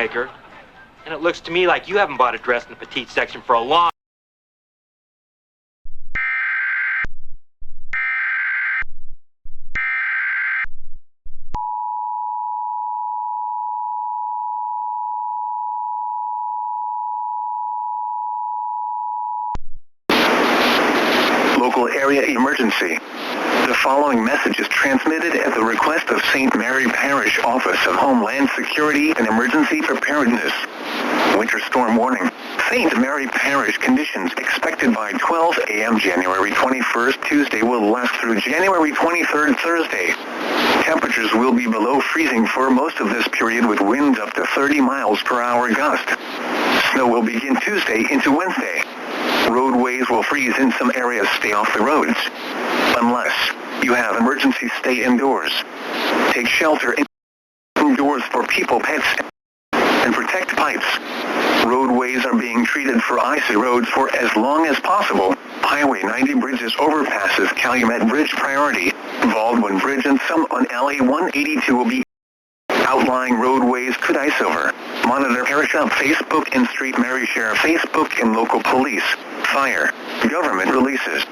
troublemaker. And it looks to me like you haven't bought a dress in the petite section for a long... Local area emergency. The following message is transmitted at the request of St. Mary Parish Office of Homeland Security and Emergency Preparedness. Winter storm warning. St. Mary Parish conditions expected by 12 a.m. January 21st Tuesday will last through January 23rd Thursday. Temperatures will be below freezing for most of this period with winds up to 30 miles per hour gust. Snow will begin Tuesday into Wednesday. Roadways will freeze in some areas. Stay off the roads. Unless you have emergency, stay indoors. Take shelter indoors for people, pets, and protect pipes. Roadways are being treated for icy roads for as long as possible. Highway 90 bridges, overpasses, Calumet Bridge priority, Baldwin Bridge and some on LA 182 will be. Outlying roadways could ice over. Monitor parish up Facebook and Street Mary Sheriff Facebook and local police, fire, government releases.